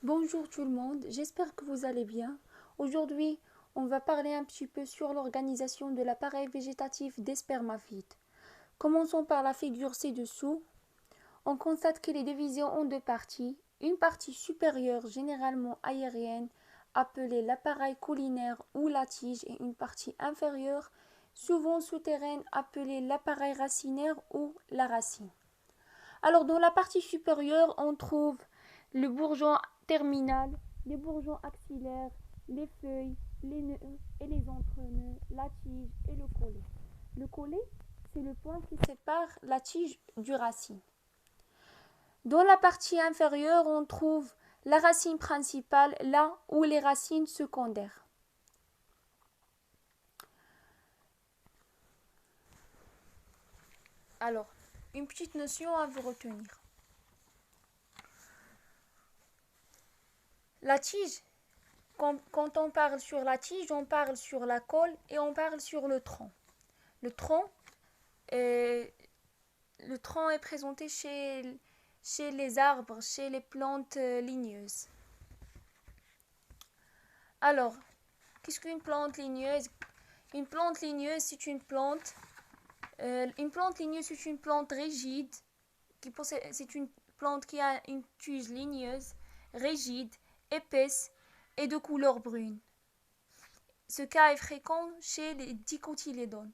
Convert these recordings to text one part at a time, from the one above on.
Bonjour tout le monde, j'espère que vous allez bien. Aujourd'hui, on va parler un petit peu sur l'organisation de l'appareil végétatif des spermaphites. Commençons par la figure ci-dessous. On constate qu'elle est divisée en deux parties. Une partie supérieure, généralement aérienne, appelée l'appareil caulinaire ou la tige, et une partie inférieure, souvent souterraine, appelée l'appareil racinaire ou la racine. Alors, dans la partie supérieure, on trouve le bourgeon terminal, les bourgeons axillaires, les feuilles, les nœuds et les entre-nœuds, la tige et le collet. Le collet, c'est le point qui sépare la tige du racine. Dans la partie inférieure, on trouve la racine principale, là où les racines secondaires. Alors, une petite notion à vous retenir. La tige, quand on parle sur la tige, on parle sur la colle et on parle sur le tronc. Le tronc est, le tronc est présenté chez les arbres, chez les plantes ligneuses. Alors, qu'est-ce qu'une plante ligneuse? Une plante ligneuse, c'est une plante. Une plante ligneuse, c'est une plante rigide. C'est une plante qui a une tige ligneuse, rigide, épaisse et de couleur brune. Ce cas est fréquent chez les dicotylédones.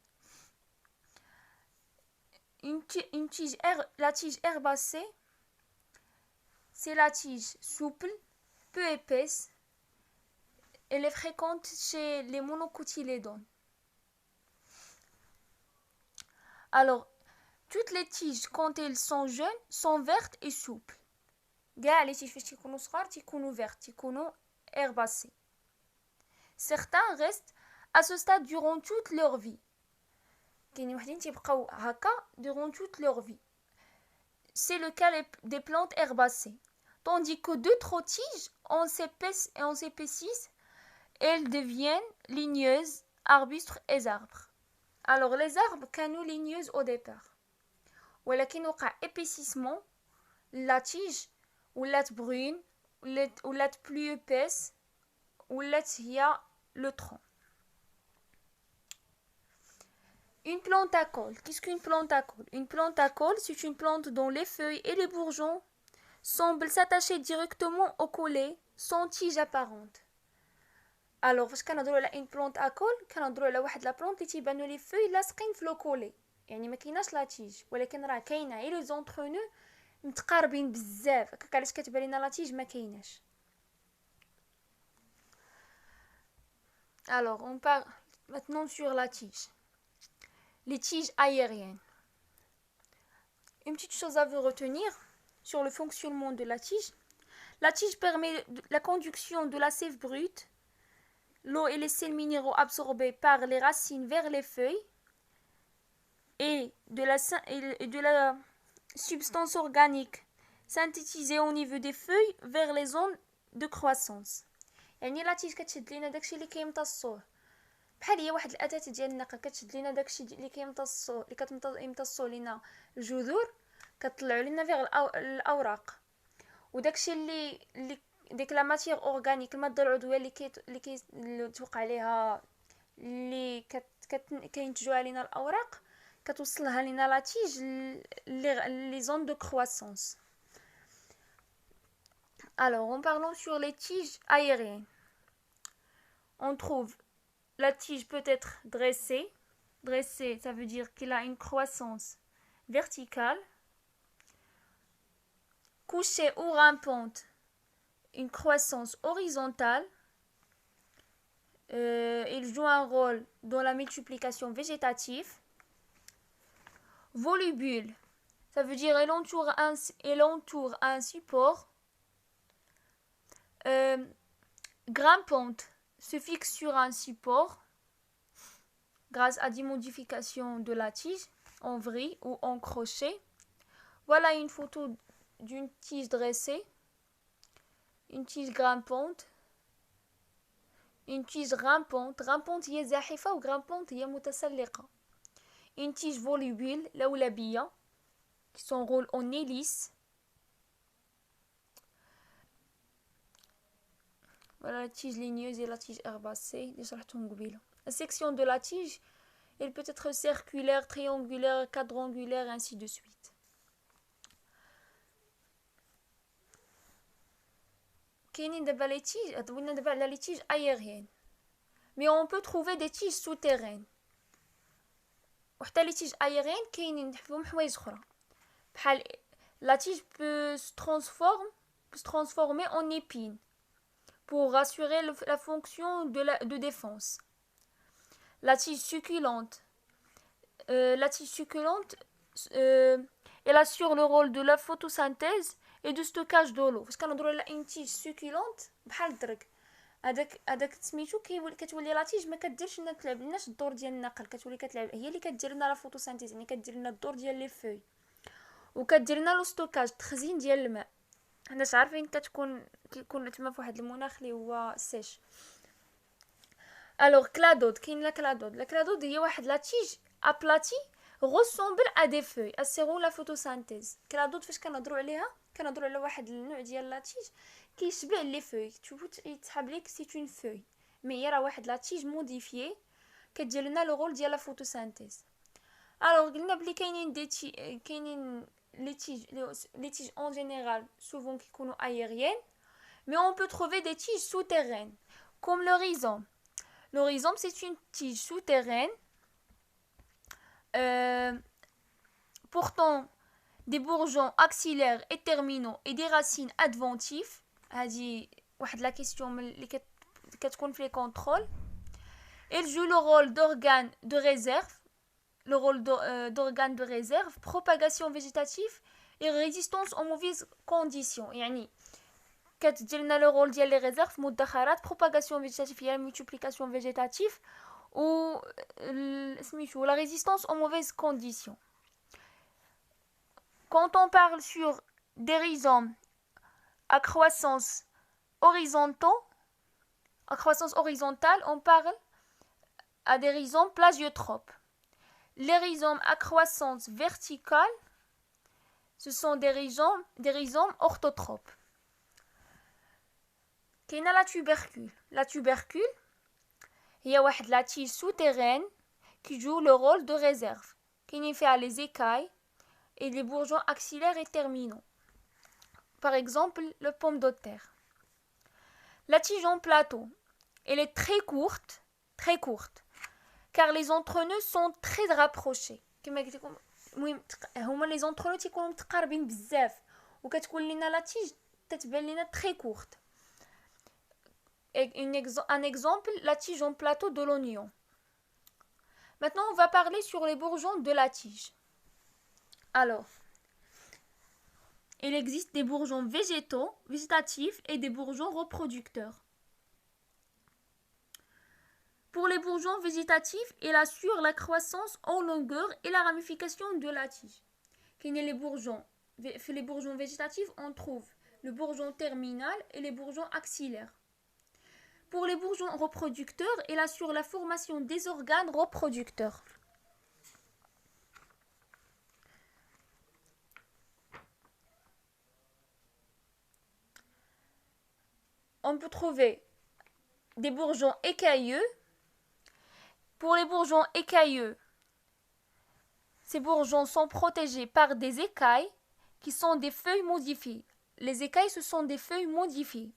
La tige herbacée, c'est la tige souple, peu épaisse. Elle est fréquente chez les monocotylédones. Alors, toutes les tiges, quand elles sont jeunes, sont vertes et souples. كاع les tiges فاش تيكونوا صغار تيكونوا vertes, تيكونوا herbacées. Certains restent à ce stade durant toute leur vie. كاينين وحدين تيبقاو هكا durant toute leur vie. C'est le cas des plantes herbacées. Tandis que d'autres tiges, en s'épaississent, elles deviennent ligneuses, arbustes et arbres. Alors les arbres كانوا ligneuses au départ. ولكن وقع épaississement, la tige ولات brune, ولات plus épaisse, ولات هي le tronc. Une plante à colle. Qu'est-ce qu'une plante à colle? Une plante à colle, c'est une plante dont les feuilles et les bourgeons semblent s'attacher directement au collet sans tige apparente. Alors فاش كنهضروا على une plante à colle كنهضروا على واحد لا بلونط اللي تيبانوا لي فوي لاصقين في لو كولي، يعني ما كايناش لا تيج، ولكن راه كاينه غير لي زونترونو متقاربين بزاف، هكاك علاش كتبان لينا لا تيج ما كايناش. Alors on parle maintenant sur la tige. Les tiges aériennes. Une petite chose à vous retenir sur le fonctionnement de la tige. La tige permet la conduction de la sève brute, l'eau et les sels minéraux absorbés par les racines vers les feuilles et de la substance organique synthétisée au niveau des feuilles vers les zones de croissance. يعني لا تيج كتشد لينا داكشي اللي كيمتصوه، بحال هي واحد الاداه ديال النقل كتشد لينا داكشي اللي كيمتصوه اللي كتمتصو لينا الجذور، كتطلعوا لينا فيغ الاوراق، وداكشي اللي ديك لا ماتيير اورغانيك الماده العضويه اللي توقع عليها اللي كينتجوها لينا الاوراق كتوصلها لينا لا تيج لي زون دو كروissance. Alors en parlant sur les tiges aériennes, on trouve la tige peut être dressée. Dressée, ça veut dire qu'il a une croissance verticale. Couchée ou rampante, une croissance horizontale. Il joue un rôle dans la multiplication végétative. Volubule, ça veut dire elle entoure un support. Grimpante, se fixe sur un support grâce à des modifications de la tige en vrille ou en crochet. Voilà une photo d'une tige dressée, une tige grimpante, une tige rampante. Rampante هي زاحفة و grimpante هي متسلقة. Une tige volubile, لولبية, qui s'enroule en hélice. la tige ligneuse et la tige herbacée. La section de la tige, elle peut être circulaire, triangulaire, quadrangulaire, ainsi de suite. كاينين دابا لي تيج دوينا دابا على لي تيج aériennes. Mais on peut trouver des tiges souterraines. وحتى لي تيج aériennes كاينين فيهم حوايج اخرى. بحال la tige peut se transformer en épine pour assurer la fonction de défense. La tige succulente, elle assure le rôle de la photosynthèse et du stockage de l'eau. فاش كنهضروا على une tige succulente بحال الدرك هذاك سميتو كتولي لا تيج ما كديرش لنا تلعب لناش الدور ديال النقل، كتولي كتلعب هي اللي كدير لنا لا فوتوسينثيز، يعني كدير لنا الدور ديال لي فوي وكدير لنا لو ستوكاج التخزين ديال الماء. حنا عارفين كيكون تما فواحد المناخ اللي هو سيش. الوغ كلادود، كاين لا كلادود هي واحد لا تيج ابلاتي ressemble à des feuilles assurant la photosynthèse. كلادود فاش كنهضروا عليها كنهضروا على واحد النوع ديال لا تيج كيشبه لي فوي، تشوفوا يتحاب ليك سي اون فوي مي هي راه واحد لا تيج موديفيي كدير لنا لو رول ديال لا فوتوسينثيز. الوغ قلنا بلي كاينين les tiges en général souvent qui sont aériennes, mais on peut trouver des tiges souterraines comme le rhizome. Le rhizome c'est une tige souterraine portant des bourgeons axillaires et terminaux et des racines adventives. هذه واحد la question اللي كتكون في les contrôles. Elle joue le rôle d'organe de réserve. Le rôle d'organe de réserve, propagation végétative et résistance aux mauvaises conditions. يعني كتدير لنا le rôle ديال les réserves مدخرات، propagation végétative هي multiplication végétative ou سميتو la résistance aux mauvaises conditions. Quand on parle sur des rhizomes à croissance horizontale, on parle à des rhizomes plasiotropes. Les rhizomes à croissance verticale, ce sont des rhizomes orthotropes. كاينه la tubercule. La tubercule هي واحد la tige souterraine qui joue le rôle de réserve. كاينين فيها les écailles et les bourgeons axillaires et terminaux. Par exemple, le pomme de terre. La tige en plateau, elle est très courte, car les entrenoeux sont très rapprochés. كما قلت لكم المهم هما les entrenoeux تيكونوا متقاربين بزاف وكتكون لنا لا تيج تتبان لنا très courte. Un exemple, la tige en plateau de l'oignon. Maintenant, on va parler sur les bourgeons de la tige. Alors, il existe des bourgeons végétatifs et des bourgeons reproducteurs. Pour les bourgeons végétatifs, il assure la croissance en longueur et la ramification de la tige. Les bourgeons végétatifs, on trouve le bourgeon terminal et les bourgeons axillaires. Pour les bourgeons reproducteurs, il assure la formation des organes reproducteurs. On peut trouver des bourgeons écailleux. Pour les bourgeons écailleux, ces bourgeons sont protégés par des écailles qui sont des feuilles modifiées. Les écailles, ce sont des feuilles modifiées.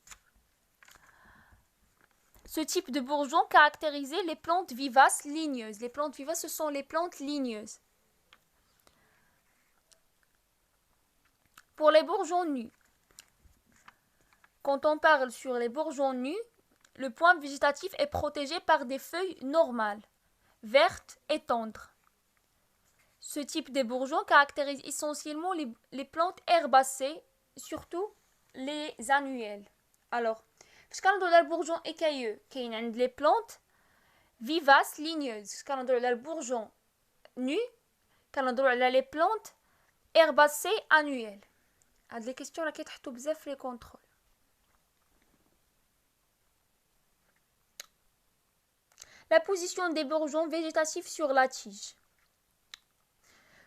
Ce type de bourgeon caractérisait les plantes vivaces ligneuses. Les plantes vivaces, ce sont les plantes ligneuses. Pour les bourgeons nus, quand on parle sur les bourgeons nus, le point végétatif est protégé par des feuilles normales, vertes et tendres. Ce type de bourgeon caractérise essentiellement les plantes herbacées, surtout les annuelles. Alors, parce qu'on a le bourgeon écailleux, qui est les plantes vivaces ligneuses. Parce qu'on a le bourgeon nu, qu'on a les plantes herbacées annuelles. هاد les questions là qui تحطوا بزاف في les contrôles. La position des bourgeons végétatifs sur la tige.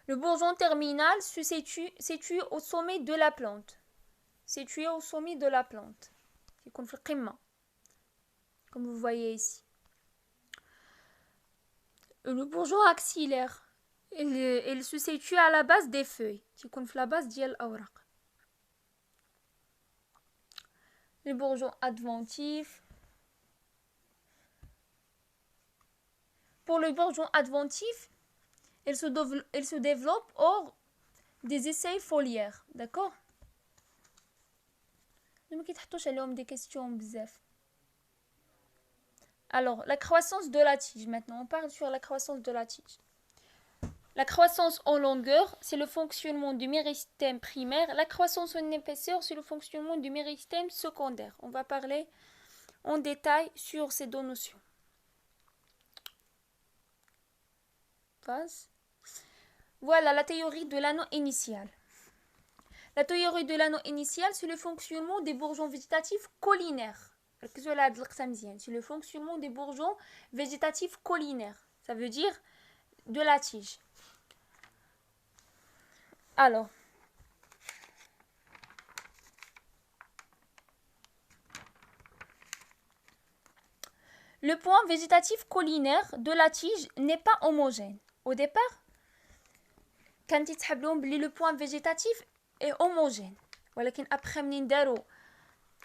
Le bourgeon terminal se situe au sommet de la plante. يكون في القمة. comme vous voyez ici. Le bourgeon axillaire, il se situe à la base des feuilles, qui compte la base ديال الأوراق. Le bourgeon adventif. Pour le bourgeon adventif, il se développe hors des essais foliaires, d'accord? Ne كيتحطوش عليهم des questions بزاف. Alors, la croissance de la tige. Maintenant, on parle sur la croissance de la tige. La croissance en longueur, c'est le fonctionnement du méristème primaire. La croissance en épaisseur, c'est le fonctionnement du méristème secondaire. On va parler en détail sur ces deux notions. Voilà la théorie de l'anneau initial. La théorie de l'anneau initial, c'est le fonctionnement des bourgeons végétatifs collinaires. C'est le fonctionnement des bourgeons végétatifs collinaires. Ça veut dire de la tige. Alors, le point végétatif collinaire de la tige n'est pas homogène. Au départ, quand le point végétatif est homogène. ولكن après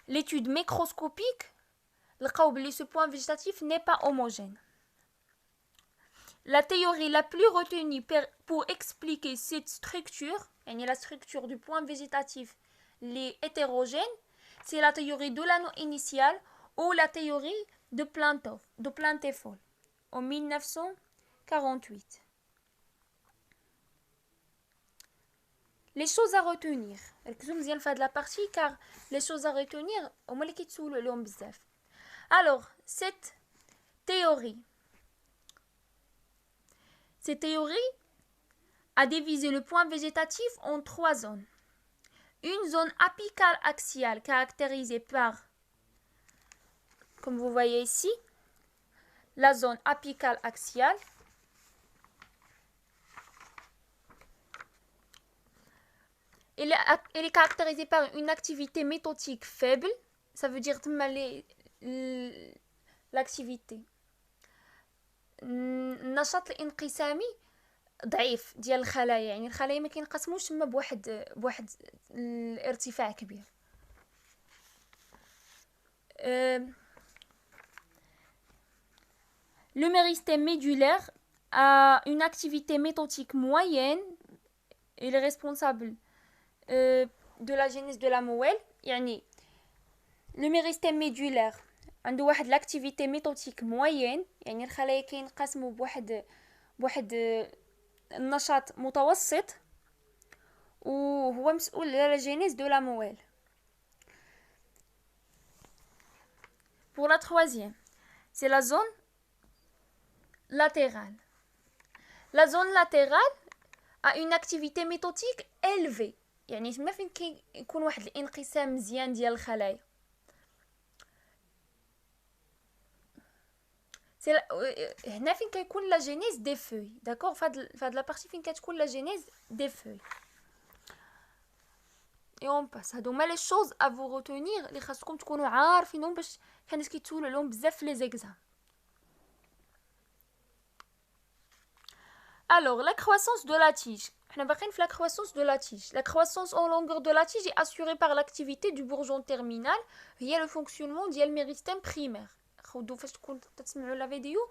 l'étude microscopique, ce point végétatif n'est pas homogène. La théorie la plus retenue pour expliquer cette structure, la structure du point végétatif, les hétérogènes, c'est la théorie de l'anneau initial ou la théorie de Plantéfol en 1948. Les choses à retenir. La partie car les choses à retenir, alors, cette théorie a divisé le point végétatif en 3 zones. Une zone apicale axiale caractérisée par, comme vous voyez ici, la zone apicale axiale. Elle est caractérisée par une activité métotique faible. Ça veut dire l'activité. النشاط الانقسامي ضعيف ديال الخلايا، يعني الخلايا ما كينقسموش تما بواحد الارتفاع كبير. Le méristème médulaire a une activité métotique moyenne. Il est responsable de la genèse de la moelle. يعني le méristème médulaire عنده واحد l'activité métotique moyenne، يعني الخلايا كينقسموا بواحد النشاط متوسط، وهو مسؤول على la genèse de la moelle. Pour la troisième, c'est la zone latérale. La zone latérale a une activité métotique élevée، يعني ما فين كيكون واحد الانقسام مزيان ديال الخلايا. هنا فين كيكون لا جينيز دي فوي، داكور؟ فهاد لا بارتي فين كتكون لا جينيز دي فوي. اي اون باس. هادو هما لي شوز ا فو روتونير اللي خاصكم تكونوا عارفينهم باش كناس كيتسولوا عليهم بزاف في لي زيكزام. Alors, la croissance de la tige. La croissance de la tige. La croissance en longueur de la tige est assurée par l'activité du bourgeon terminal et le fonctionnement du méristème primaire. خذوا فاش تكون تسمعوا لا فيديو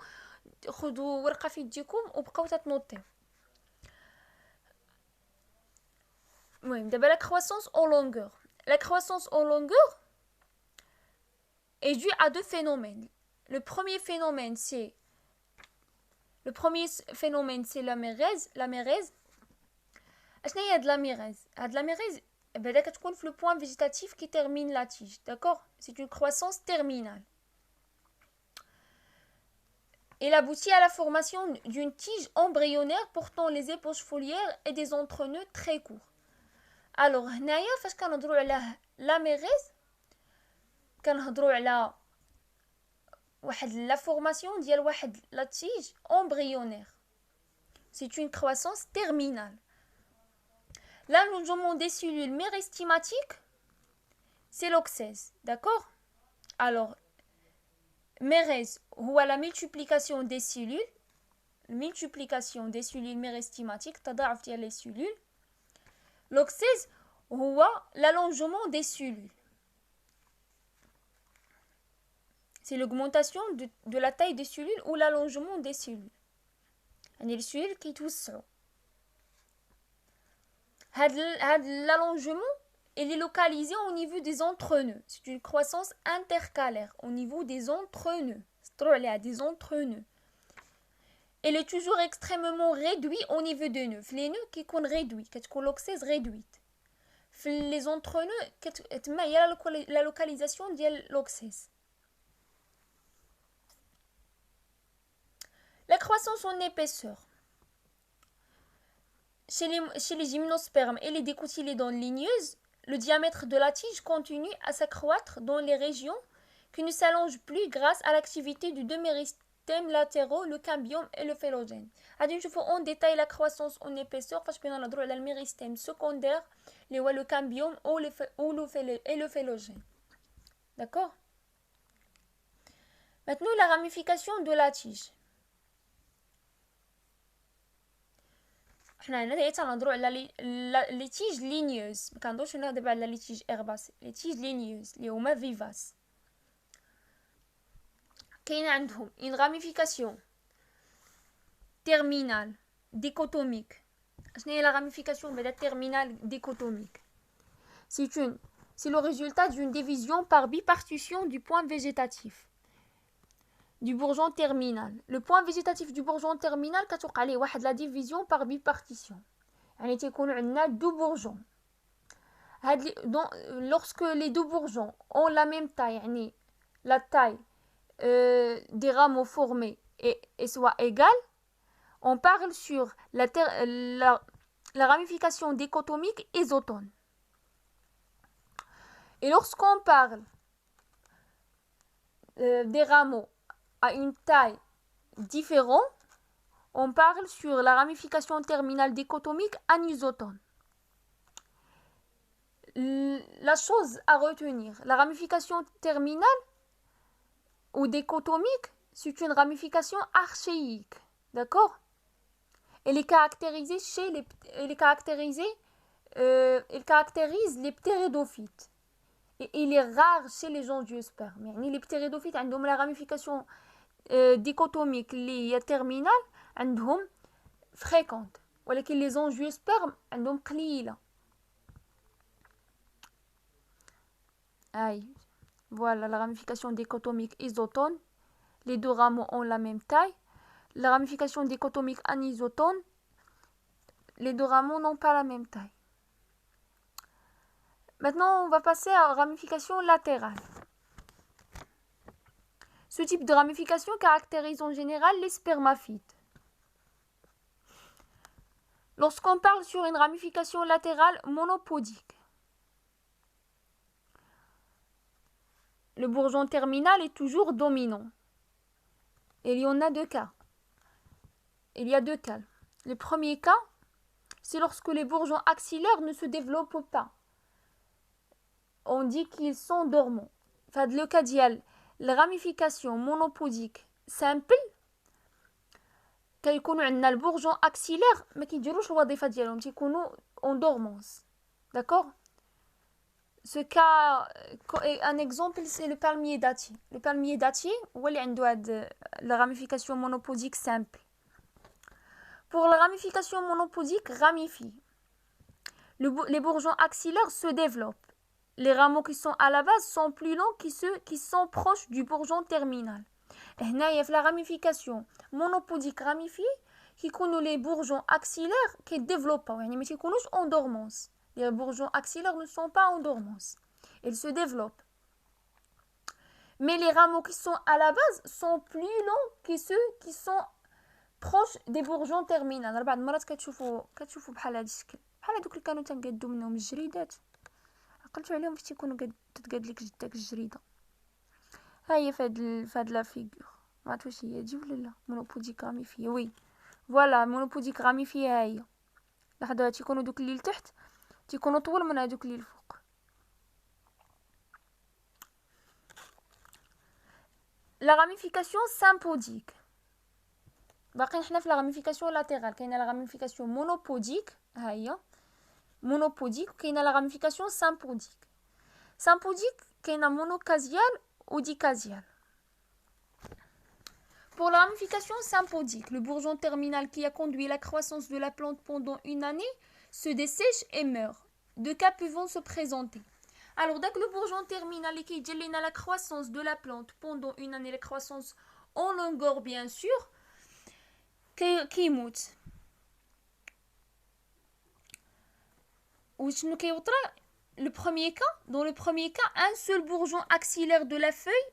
خذوا ورقه في يديكم وبقاو تنوطيو. المهم دابا la croissance en longueur. La croissance en longueur est due à deux phénomènes. Le premier phénomène c'est la mérèse. اشنا هي هاد لا ميريز؟ هاد لا ميريز بعدا كتكون في لو بوين فيجيتاتيف كي termine la tige, d'accord? C'est une croissance terminale. Il aboutit à la formation d'une tige embryonnaire portant les ébauches foliaires et des entrenœuds très courts. Alors, هنايا فاش كنهضروا على لا ميريز كنهضروا على واحد لا فورماسيون ديال واحد لا تيج embryonnaire. C'est une croissance terminale. L'allongement des cellules méristématiques, c'est l'oxèse, d'accord? Alors, mérès هو la multiplication des cellules méresthématiques تضاعف ديال les cellules. L'oxèse هو l'allongement des cellules. C'est l'augmentation de la taille des cellules ou l'allongement des cellules. يعني les cellules كيتوسعوا. L'allongement il est localisé au niveau des entrepneus. C'est une croissance intercalaire au niveau des entrepneus. Des entrepneus. Elle est toujours extrêmement réduite au niveau des nœuds. Les nœuds qui sont réduits, qui sont l'oxèse réduite. Les entrepneus, il y a la localisation de l'oxèse. La croissance en épaisseur. Chez les gymnospermes et les dicotylédones ligneuses, le diamètre de la tige continue à s'accroître dans les régions qui ne s'allongent plus grâce à l'activité de deux méristèmes latéraux, le cambium et le phélogène. Je vous en détail la croissance en épaisseur parce que nous avons le méristème secondaire, le cambium et le phélogène. D'accord? Maintenant, la ramification de la tige. Les tiges ligneuses. Les tiges ligneuses, les هما vivaces. كاين عندهم une ramification terminale dichotomique. شنو هي la ramification terminale dichotomique? C'est le résultat d'une division par bipartition du point végétatif du bourgeon terminal. Le point végétatif du bourgeon terminal كتوقع عليه واحد la division par bipartition. يعني تيكونوا عندنا deux bourgeons. Lorsque les deux bourgeons ont la même taille, يعني la taille des rameaux formés et soit égale, on parle sur la ramification dichotomique isotone. Et lorsqu'on parle des rameaux à une taille différente, on parle sur la ramification terminale dichotomique anisotone. La chose à retenir, la ramification terminale ou dichotomique, c'est une ramification archéique. D'accord? Elle caractérise les ptéridophytes. Et il est rare chez les angiospermes. Les ptéridophytes ont la ramification dichotomique اللي هي terminale عندهم fréquente. ولكن les angiospermes عندهم قليلة. Voilà la ramification dichotomique isotone. Les deux rameaux ont la même taille. La ramification dichotomique anisotone. Les deux rameaux n'ont pas la même taille. Maintenant, on va passer à la ramification latérale. Ce type de ramification caractérise en général les spermaphites. Lorsqu'on parle sur une ramification latérale monopodique, le bourgeon terminal est toujours dominant. Il y en a deux cas. Il y a deux cas. Le premier cas, c'est lorsque les bourgeons axillaires ne se développent pas. On dit qu'ils sont dormants. Le cas ديال la ramification monopodique simple كيكونوا عندنا البورجون axillaire ما كيديروش الوظيفه ديالهم تيكونوا en dormance. D'accord? Ce cas, un exemple, c'est le palmier dattier. Le palmier dattier, où il y a la ramification monopodique simple. Pour la ramification monopodique ramifie, les bourgeons axillaires se développent. Les rameaux qui sont à la base sont plus longs que ceux qui sont proches du bourgeon terminal. Et là, il y a la ramification monopodique ramifiée qui connaît les bourgeons axillaires qui développent, mais qui connaissent en dormance. Les bourgeons axillaires ne sont pas en dormance. Ils se développent. Mais les rameaux qui sont à la base sont plus longs que ceux qui sont proches des bourgeons terminaux. بعض المرات كتشوفوا بحال هذا الشكل بحال هذوك اللي كانوا تنقادو منهم الجريدات عقلتوا عليهم فاش تيكونوا تتقاد لك داك الجريده ها هي فهاد لا فيغور ما عرفت واش هي هادي ولا لا مونوبوديك راميفيه وي فوالا مونوبوديك راميفيه ها هي لاحظوا تيكونوا دوك اللي لتحت تيكونوا طول من هذوك اللي الفوق. la ramification sympodique. باقي نحنا في la ramification latérale. كاينه la ramification monopodique ها هي monopodique, وكاينه la ramification sympodique. Sympodique كاينه monocasiale ou dicasiale. Pour la ramification sympodique, le bourgeon terminal qui a conduit la croissance de la plante pendant une année se dessèche et meurt. Deux cas peuvent se présenter. Alors, dès que le bourgeon terminal qui gère la croissance de la plante pendant une année, la croissance en longueur bien sûr, qui mout. Le premier cas, dans le premier cas, un seul bourgeon axillaire de la feuille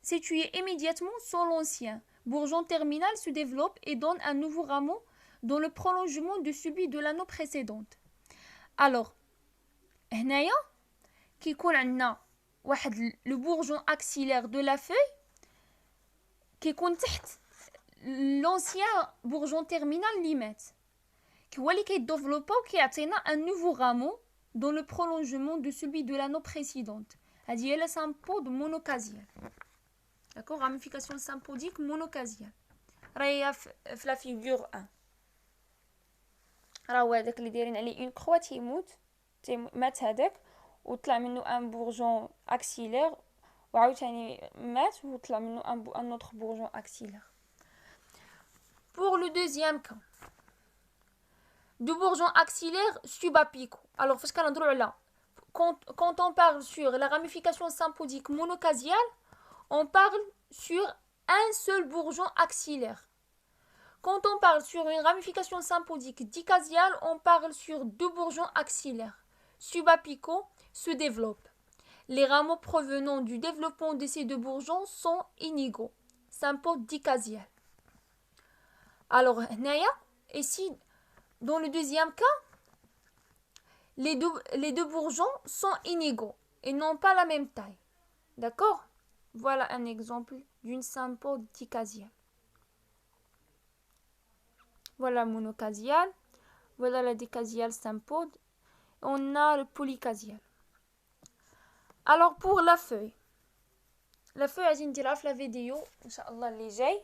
s'est tué immédiatement sans l'ancien. Bourgeon terminal se développe et donne un nouveau rameau dans le prolongement de celui de l'anneau précédente. Alors, هنايا كيكون عندنا واحد le bourgeon axillaire de la feuille كيكون تحت l'ancien bourgeon terminal اللي مات هو اللي كيديفلوبا وكيعطينا un nouveau rameau dans le prolongement de celui de l'anneau précédente. هذه هي la sympode monocasiale. D'accord, ramification sympodique monocasiale. راهي في la figure 1. راهو هذاك اللي دايرين عليه une croix تيموت مات هذاك وطلع منه ان بورجون اكسيلير وعاوتاني مات وطلع منه ان autre bourgeon axillaire. Pour le deuxième cas, deux bourgeons axillaires subapicaux. Alors فاش كنهضروا على quand on parle sur la ramification sympodique monocasiale, on parle sur un seul bourgeon axillaire. Quand on parle sur une ramification sympodique dicasiale, on parle sur deux bourgeons axillaires subapicaux se développent. Les rameaux provenant du développement de ces deux bourgeons sont inégaux. Sympode dicasiale. Alors, ici, dans le deuxième cas, les deux bourgeons sont inégaux et n'ont pas la même taille. D'accord? Voilà un exemple d'une sympode dicasiale. Voilà monocasiale. Voilà la dicasiale sympode. On a le polycasial. Alors pour la feuille, غادي نديرها في la vidéo ان شاء الله اللي جاي.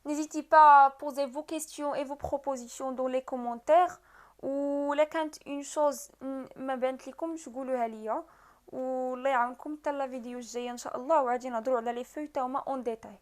N'hésitez pas à poser vos questions et vos propositions dans les commentaires, ولا كانت une chose ما بانت لكمش قولوها ليا، والله يعاونكم حتى la vidéo الجايه ان شاء الله، وغادي نهضروا على les feuilles تاهما en détail.